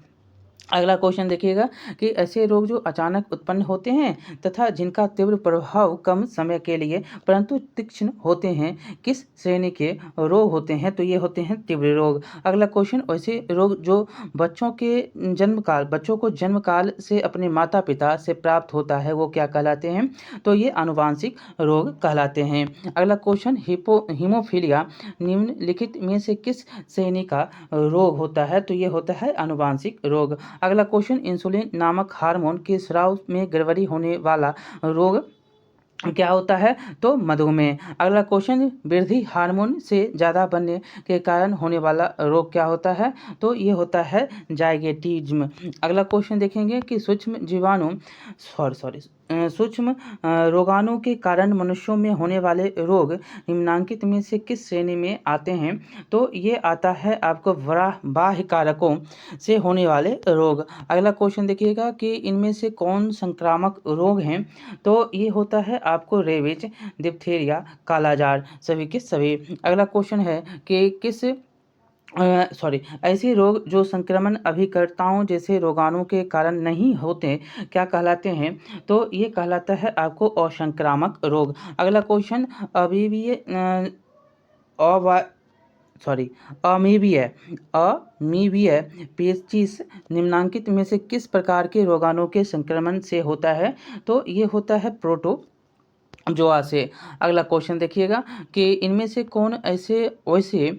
अगला क्वेश्चन देखिएगा कि ऐसे रोग जो अचानक उत्पन्न होते हैं तथा जिनका तीव्र प्रभाव कम समय के लिए परंतु तीक्ष्ण होते हैं, किस श्रेणी के रोग होते हैं? तो ये होते हैं तीव्र रोग। अगला क्वेश्चन, ऐसे रोग जो बच्चों को जन्म काल से अपने माता पिता से प्राप्त होता है, वो क्या कहलाते हैं? तो ये आनुवांशिक रोग कहलाते हैं। अगला क्वेश्चन, हीमोफीलिया निम्नलिखित में से किस श्रेणी का रोग होता है? तो ये होता है आनुवांशिक रोग। अगला क्वेश्चन, इंसुलिन नामक हार्मोन के स्राव में गड़बड़ी होने वाला रोग क्या होता है? तो मधुमेह। अगला क्वेश्चन, वृद्धि हार्मोन से ज़्यादा बनने के कारण होने वाला रोग क्या होता है? तो ये होता है जाइगेटिज्म। अगला क्वेश्चन देखेंगे कि सूक्ष्म रोगाणु के कारण मनुष्यों में होने वाले रोग निम्नलिखित में से किस श्रेणी में आते हैं? तो ये आता है आपको बाह्य कारकों से होने वाले रोग। अगला क्वेश्चन देखिएगा कि इनमें से कौन संक्रामक रोग हैं? तो ये होता है आपको रेबीज, डिप्थीरिया, कालाजार, सभी के सभी। अगला क्वेश्चन है कि ऐसे रोग जो संक्रमण अभिकर्ताओं जैसे रोगाणु के कारण नहीं होते क्या कहलाते हैं? तो ये कहलाता है आपको असंक्रामक रोग। अगला क्वेश्चन, अमीबिया पेचिस निम्नलिखित में से किस प्रकार के रोगाणु के संक्रमण से होता है? तो ये होता है प्रोटोजोआ से। अगला क्वेश्चन देखिएगा कि इनमें से कौन वैसे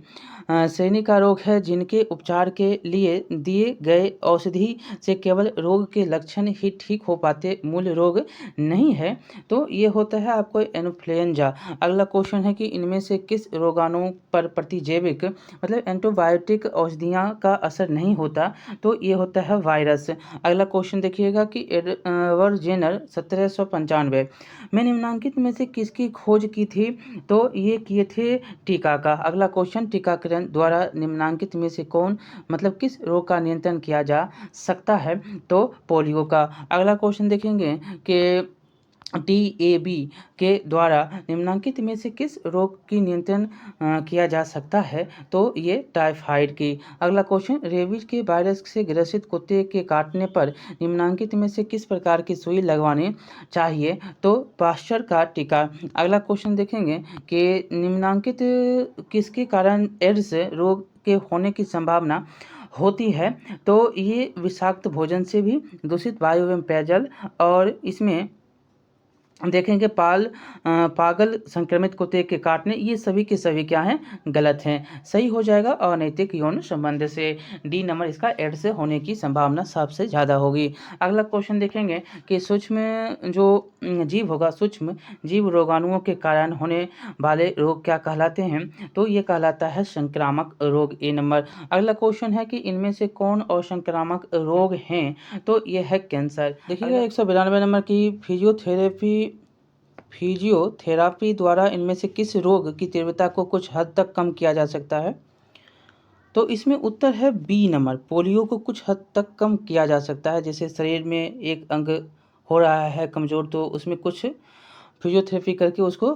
श्रेणी का रोग है जिनके उपचार के लिए दिए गए औषधि से केवल रोग के लक्षण ही ठीक हो पाते, मूल रोग नहीं है? तो ये होता है आपको इन्फ्लुएंजा। अगला क्वेश्चन है कि इनमें से किस रोगाणु पर प्रतिजैविक मतलब एंटीबायोटिक औषधियाँ का असर नहीं होता? तो ये होता है वायरस। अगला क्वेश्चन देखिएगा कि एडवर्ड जेनर 1795 में निम्नलिखित में से किसकी खोज की थी? तो ये किए थे टीका का। अगला क्वेश्चन, टीकाकरण द्वारा निम्नलिखित में से किस रोग का नियंत्रण किया जा सकता है? तो पोलियो का। अगला क्वेश्चन देखेंगे कि TAB के द्वारा निम्नलिखित में से किस रोग की नियंत्रण किया जा सकता है? तो ये टाइफाइड की। अगला क्वेश्चन, रेबीज के वायरस से ग्रसित कुत्ते के काटने पर निम्नलिखित में से किस प्रकार की सुई लगवानी चाहिए? तो पाश्चर का टीका। अगला क्वेश्चन देखेंगे कि निम्नलिखित किसके कारण एड्स रोग के होने की संभावना होती है? तो ये विषाक्त भोजन से भी, दूषित वायु एवं पेयजल, और इसमें देखेंगे पागल संक्रमित कुत्ते के काटने, ये सभी के सभी क्या हैं? गलत हैं। सही हो जाएगा अनैतिक यौन संबंध से। डी नंबर इसका एड्स से होने की संभावना सबसे ज़्यादा होगी। अगला क्वेश्चन देखेंगे कि सूक्ष्म जीव रोगाणुओं के कारण होने वाले रोग क्या कहलाते हैं? तो ये कहलाता है संक्रामक रोग, ए नंबर। अगला क्वेश्चन है कि इनमें से कौन असंक्रामक रोग हैं? तो ये है कैंसर। देखिएगा 192 नंबर की फिजियोथेरापी द्वारा इनमें से किस रोग की तीव्रता को कुछ हद तक कम किया जा सकता है? तो इसमें उत्तर है बी नंबर, पोलियो को कुछ हद तक कम किया जा सकता है। जैसे शरीर में एक अंग हो रहा है कमज़ोर, तो उसमें कुछ फिजियोथेरेपी करके उसको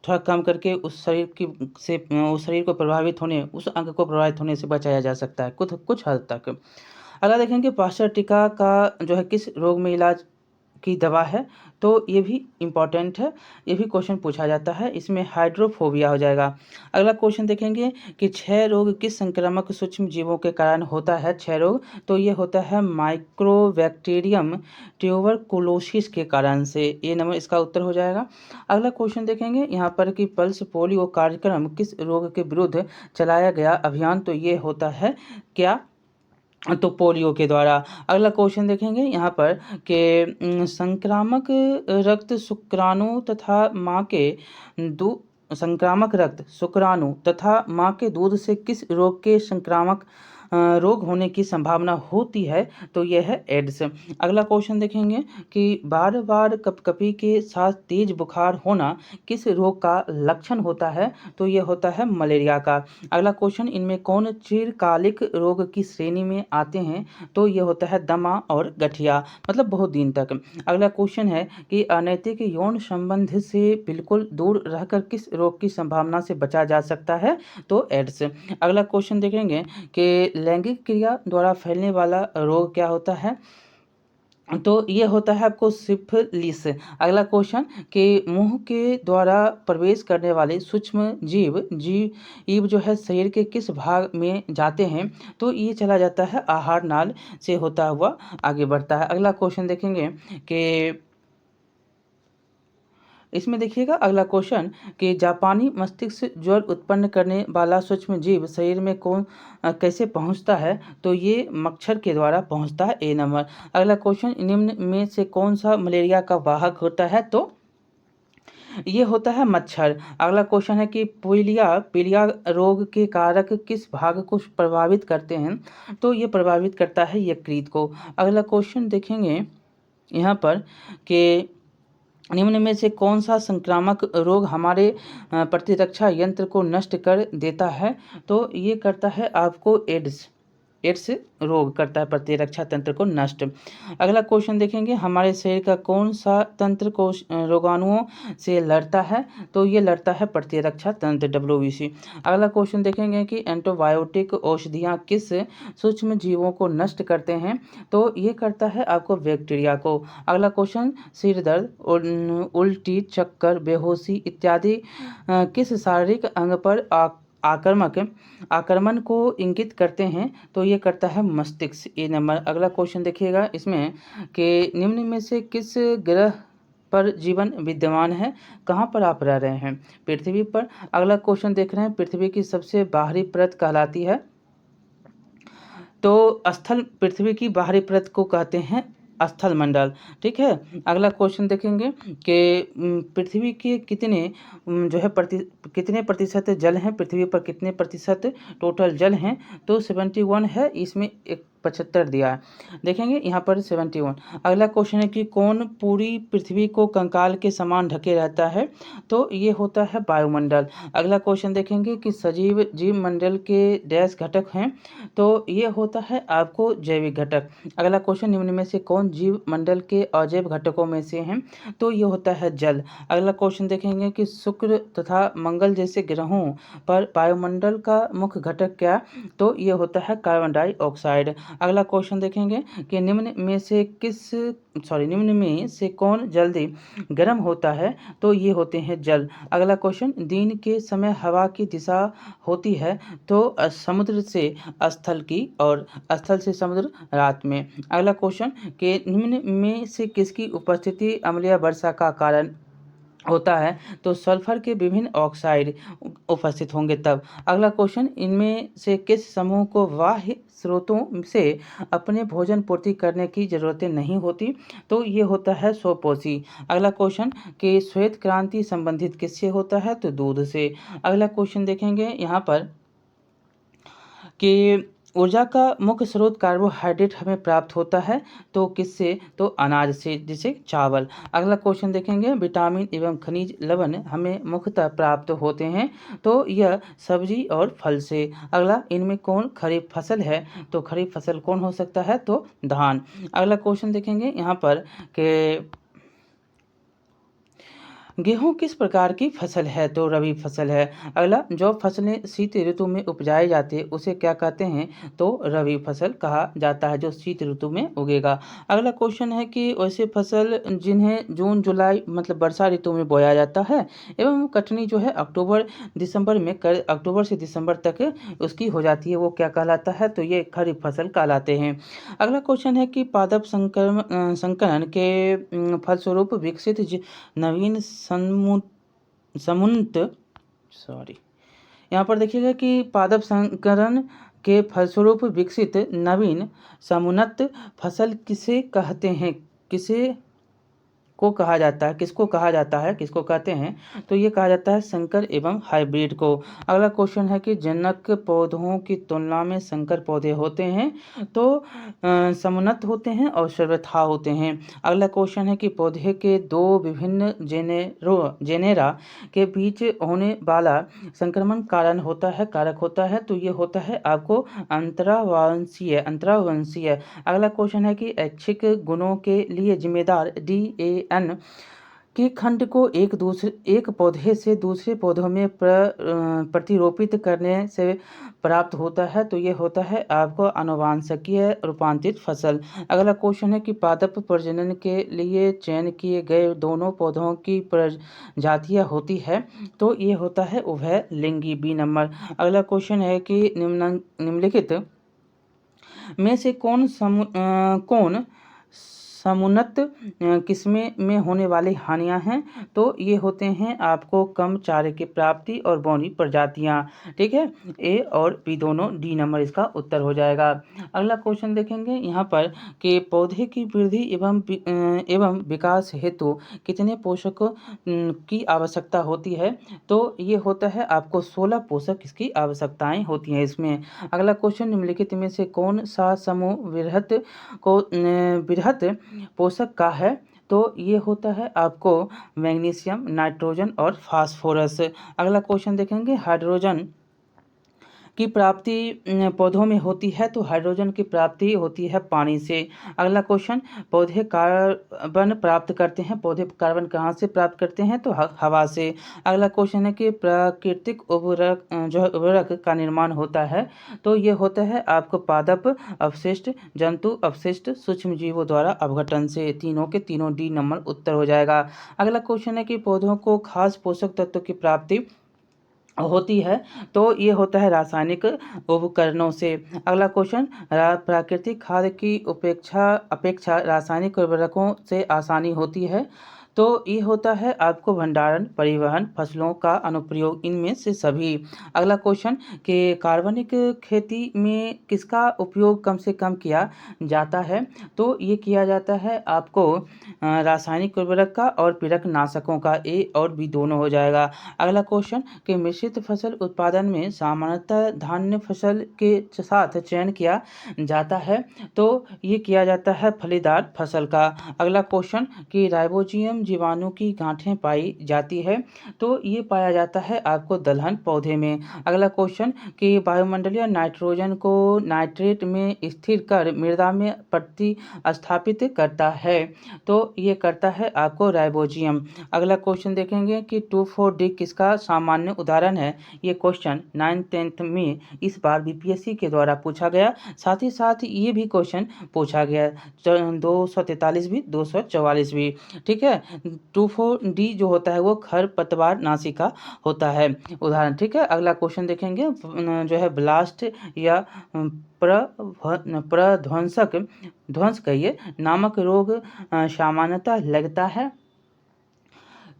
थोड़ा कम करके उस शरीर को प्रभावित होने, उस अंग को प्रभावित होने से बचाया जा सकता है कुछ हद तक। अगला देखेंगे पाश्चर टीका का जो है किस रोग में इलाज की दवा है? तो ये भी इम्पॉर्टेंट है, ये भी क्वेश्चन पूछा जाता है। इसमें हाइड्रोफोबिया हो जाएगा। अगला क्वेश्चन देखेंगे कि क्षय रोग किस संक्रामक सूक्ष्म जीवों के कारण होता है? क्षय रोग, तो ये होता है माइक्रोबैक्टीरियम ट्यूबरकुलोसिस के कारण से। ये नंबर इसका उत्तर हो जाएगा। अगला क्वेश्चन देखेंगे यहाँ पर कि पल्स पोलियो कार्यक्रम किस रोग के विरुद्ध चलाया गया अभियान? तो ये होता है क्या? तो पोलियो के द्वारा। अगला क्वेश्चन देखेंगे यहाँ पर कि संक्रामक रक्त शुक्राणु तथा माँ के दूध से किस रोग के संक्रामक रोग होने की संभावना होती है? तो यह है एड्स। अगला क्वेश्चन देखेंगे कि बार बार कपकपी के साथ तेज बुखार होना किस रोग का लक्षण होता है? तो यह होता है मलेरिया का। अगला क्वेश्चन, इनमें कौन चिरकालिक रोग की श्रेणी में आते हैं? तो यह होता है दमा और गठिया, मतलब बहुत दिन तक। अगला क्वेश्चन है कि अनैतिक यौन संबंध से बिल्कुल दूर रहकर किस रोग की संभावना से बचा जा सकता है? तो एड्स। अगला क्वेश्चन देखेंगे कि लैंगिक क्रिया द्वारा फैलने वाला रोग क्या होता है? तो ये होता है आपको सिफिलिस। अगला क्वेश्चन कि मुंह के द्वारा प्रवेश करने वाले सूक्ष्म जीव जो है शरीर के किस भाग में जाते हैं? तो ये चला जाता है आहार नाल से होता हुआ आगे बढ़ता है। अगला क्वेश्चन देखेंगे कि इसमें देखिएगा अगला क्वेश्चन कि जापानी मस्तिष्क ज्वर उत्पन्न करने वाला सूक्ष्म जीव शरीर में कैसे पहुंचता है? तो ये मच्छर के द्वारा पहुंचता है, ए नंबर। अगला क्वेश्चन निम्न में से कौन सा मलेरिया का वाहक होता है? तो ये होता है मच्छर। अगला क्वेश्चन है कि पीलिया रोग के कारक किस भाग को प्रभावित करते हैं? तो ये प्रभावित करता है यकृत को। अगला क्वेश्चन देखेंगे यहाँ पर कि निम्न में से कौन सा संक्रामक रोग हमारे प्रतिरक्षा यंत्र को नष्ट कर देता है? तो ये करता है आपको एड्स रोग करता है प्रतिरक्षा तंत्र को नष्ट। अगला क्वेश्चन देखेंगे हमारे शरीर का कौन सा तंत्र को रोगाणुओं से लड़ता है? तो ये लड़ता है प्रतिरक्षा तंत्र, WBC। अगला क्वेश्चन देखेंगे कि एंटीबायोटिक औषधियाँ किस सूक्ष्म जीवों को नष्ट करते हैं? तो ये करता है आपको बैक्टीरिया को। अगला क्वेश्चन सिर दर्द, उल्टी, चक्कर, बेहोशी इत्यादि किस शारीरिक अंग पर आक्रमण को इंगित करते हैं? तो ये करता है मस्तिष्क, ए नंबर। अगला क्वेश्चन देखिएगा इसमें कि निम्न में से किस ग्रह पर जीवन विद्यमान है? कहाँ पर आप रह रहे हैं? पृथ्वी पर। अगला क्वेश्चन देख रहे हैं पृथ्वी की सबसे बाहरी परत कहलाती है? तो स्थल पृथ्वी की बाहरी परत को कहते हैं स्थल मंडल। ठीक है। अगला क्वेश्चन देखेंगे कि पृथ्वी के कितने प्रतिशत जल हैं? पृथ्वी पर कितने प्रतिशत टोटल जल हैं? तो 71 है, इसमें एक 75 दिया है। देखेंगे यहाँ पर 71। अगला क्वेश्चन है कि कौन पूरी पृथ्वी को कंकाल के समान ढके रहता है? तो ये होता है वायुमंडल। अगला क्वेश्चन देखेंगे कि सजीव जीव मंडल के डैश घटक हैं? तो ये होता है आपको जैविक घटक। अगला क्वेश्चन निम्न में से कौन जीव मंडल के अजैव घटकों में से हैं? तो ये होता है जल। अगला क्वेश्चन देखेंगे कि शुक्र तथा मंगल जैसे ग्रहों पर वायुमंडल का मुख्य घटक क्या? तो ये होता है कार्बन डाइऑक्साइड। अगला क्वेश्चन देखेंगे कि निम्न में से कौन जल्दी गर्म होता है? तो ये होते हैं जल। अगला क्वेश्चन दिन के समय हवा की दिशा होती है? तो समुद्र से स्थल की और स्थल से समुद्र रात में। अगला क्वेश्चन कि निम्न में से किसकी उपस्थिति अम्लीय वर्षा का कारण होता है? तो सल्फर के विभिन्न ऑक्साइड उपस्थित होंगे तब। अगला क्वेश्चन इनमें से किस समूह को बाह्य स्रोतों से अपने भोजन पूर्ति करने की जरूरतें नहीं होती? तो ये होता है स्वपोषी। अगला क्वेश्चन कि श्वेत क्रांति संबंधित किससे होता है? तो दूध से। अगला क्वेश्चन देखेंगे यहाँ पर कि ऊर्जा का मुख्य स्रोत कार्बोहाइड्रेट हमें प्राप्त होता है? तो किससे? तो अनाज से, जैसे चावल। अगला क्वेश्चन देखेंगे विटामिन एवं खनिज लवण हमें मुख्यतः प्राप्त होते हैं? तो यह सब्जी और फल से। अगला इनमें कौन खरीफ फसल है? तो खरीफ फसल कौन हो सकता है? तो धान। अगला क्वेश्चन देखेंगे यहाँ पर कि गेहूँ किस प्रकार की फसल है? तो रबी फसल है। अगला जो फसलें शीत ऋतु में उपजाई जाती है उसे क्या कहते हैं? तो रबी फसल कहा जाता है, जो शीत ऋतु में उगेगा। अगला क्वेश्चन है कि वैसे फसल जिन्हें जून जुलाई मतलब वर्षा ऋतु में बोया जाता है एवं कटनी जो है अक्टूबर से दिसंबर तक उसकी हो जाती है, वो क्या कहलाता है? तो ये खरीफ फसल कहलाते हैं। अगला क्वेश्चन है कि पादप संकरण के फलस्वरूप विकसित नवीन यहाँ पर देखिएगा कि पादप संकरण के फलस्वरूप विकसित नवीन समुन्नत फसल किसे कहते हैं? किसको कहते हैं? तो ये कहा जाता है संकर एवं हाइब्रिड को। अगला क्वेश्चन है कि जनक पौधों की तुलना में संकर पौधे होते हैं तो समुन्नत होते हैं और सर्वथा होते हैं। अगला क्वेश्चन है कि पौधे के दो विभिन्न जेनेरा के बीच होने वाला संक्रमण कारक होता है? तो ये होता है आपको अंतरावंशीय। अगला क्वेश्चन है कि ऐच्छिक गुणों के लिए जिम्मेदार DAN के खंड को एक पौधे से दूसरे पौधों में प्रतिरोपित करने से प्राप्त होता है, तो ये होता है आपको आनुवंशिकीय रूपांतरित फसल। अगला क्वेश्चन है कि पादप प्रजनन के लिए चयन किए गए दोनों पौधों की प्रजातियां होती है, तो ये होता है उभयलिंगी, बी नंबर। अगला क्वेश्चन है कि निम्नलिखित में से कौन समुन्नत किस्में में होने वाली हानियां हैं, तो ये होते हैं आपको कम चारे की प्राप्ति और बौनी प्रजातियां। ठीक है, ए और बी दोनों, डी नंबर इसका उत्तर हो जाएगा। अगला क्वेश्चन देखेंगे यहाँ पर कि पौधे की वृद्धि एवं विकास हेतु कितने पोषकों की आवश्यकता होती है, तो ये होता है आपको 16 पोषक इसकी आवश्यकताएं होती हैं इसमें। अगला क्वेश्चन, निम्नलिखित में से कौन सा समूह वृहत पोषक का है, तो ये होता है आपको मैग्नीशियम, नाइट्रोजन और फास्फोरस। अगला क्वेश्चन देखेंगे, हाइड्रोजन की प्राप्ति पौधों में होती है, तो हाइड्रोजन की प्राप्ति होती है पानी से। अगला क्वेश्चन, पौधे कार्बन प्राप्त करते हैं, पौधे कार्बन कहाँ से प्राप्त करते हैं, तो हवा से। अगला क्वेश्चन है कि प्राकृतिक उर्वरक का निर्माण होता है, तो ये होता है आपको पादप अवशिष्ट, जंतु अवशिष्ट, सूक्ष्म जीवों द्वारा अपघटन से। तीनों के तीनों, डी नंबर उत्तर हो जाएगा। अगला क्वेश्चन है कि पौधों को खास पोषक तत्व की प्राप्ति होती है, तो ये होता है रासायनिक उपकरणों से। अगला क्वेश्चन, प्राकृतिक खाद की अपेक्षा रासायनिक उर्वरकों से आसानी होती है, तो ये होता है आपको भंडारण, परिवहन, फसलों का अनुप्रयोग, इनमें से सभी। अगला क्वेश्चन कि कार्बनिक खेती में किसका उपयोग कम से कम किया जाता है, तो ये किया जाता है आपको रासायनिक उर्वरक का और कीटनाशकों का, ए और बी दोनों हो जाएगा। अगला क्वेश्चन कि मिश्रित फसल उत्पादन में सामान्यतः धान्य फसल के साथ चयन किया जाता है, तो ये किया जाता है फलीदार फसल का। अगला क्वेश्चन कि राइबोजियम जीवाणु की गांठें पाई जाती है, तो ये पाया जाता है आपको दलहन पौधे में। अगला क्वेश्चन कि वायुमंडलीय नाइट्रोजन को नाइट्रेट में स्थिर कर मृदा में प्रतिस्थापित करता है, तो ये करता है आपको राइबोजियम। अगला क्वेश्चन देखेंगे कि 2,4-D किसका सामान्य उदाहरण है। ये क्वेश्चन 9th-10th में इस बार बीपीएससी के द्वारा पूछा गया, साथ ही साथ ये भी क्वेश्चन पूछा गया 243 भी, 244 भी। ठीक है, 2,4-D जो होता है वो खरपतवार नाशी का होता है उदाहरण। ठीक है, अगला क्वेश्चन देखेंगे जो है ब्लास्ट या ध्वंस कहिए नामक रोग सामान्यतः लगता है,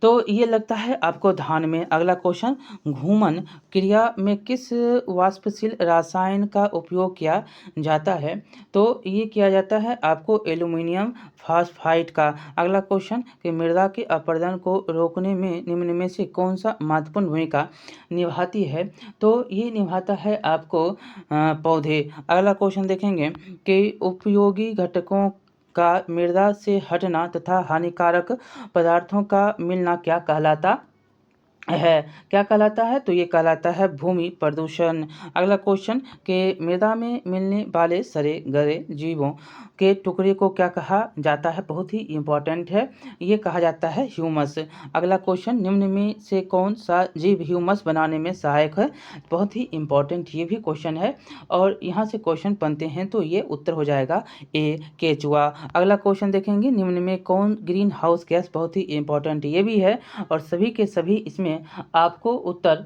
तो ये लगता है आपको धान में। अगला क्वेश्चन, घूमन क्रिया में किस वाष्पशील रसायन का उपयोग किया जाता है, तो ये किया जाता है आपको एल्यूमिनियम फॉस्फाइड का। अगला क्वेश्चन कि मृदा के अपरदन को रोकने में निम्न में से कौन सा महत्वपूर्ण भूमिका निभाती है, तो ये निभाता है आपको पौधे। अगला क्वेश्चन देखेंगे कि उपयोगी घटकों का मृदा से हटना तथा हानिकारक पदार्थों का मिलना क्या कहलाता है, क्या कहलाता है, तो ये कहलाता है भूमि प्रदूषण। अगला क्वेश्चन कि मृदा में मिलने वाले सड़े गले जीवों के टुकड़े को क्या कहा जाता है, बहुत ही इंपॉर्टेंट है, ये कहा जाता है ह्यूमस। अगला क्वेश्चन, निम्न में से कौन सा जीव ह्यूमस बनाने में सहायक है, बहुत ही इंपॉर्टेंट ये भी क्वेश्चन है, और यहाँ से क्वेश्चन बनते हैं, तो ये उत्तर हो जाएगा ए, केचुआ। अगला क्वेश्चन देखेंगे, निम्न में कौन ग्रीन हाउस गैस, बहुत ही इंपॉर्टेंट ये भी है, और सभी के सभी इसमें आपको उत्तर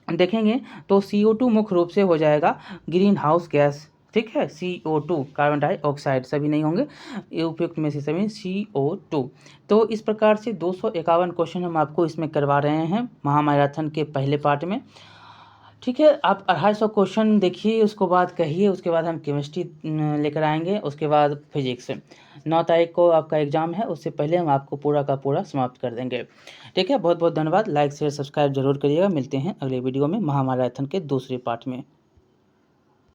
देखेंगे तो CO2 मुख्य रूप से हो जाएगा ग्रीन हाउस गैस। ठीक है, CO2 कार्बन डाइऑक्साइड सभी नहीं होंगे, ये उपयुक्त में से सभी CO2। तो इस प्रकार से 251 क्वेश्चन हम आपको इसमें करवा रहे हैं महामैराथन के पहले पार्ट में। ठीक है, आप 250 क्वेश्चन देखिए, उसके बाद कहिए, उसके बाद हम केमिस्ट्री लेकर आएंगे, उसके बाद फिजिक्स। 9 तारीख को आपका एग्ज़ाम है, उससे पहले हम आपको पूरा का पूरा समाप्त कर देंगे। ठीक है, बहुत बहुत धन्यवाद। लाइक शेयर सब्सक्राइब जरूर करिएगा। मिलते हैं अगले वीडियो में महामैराथन के दूसरे पार्ट में।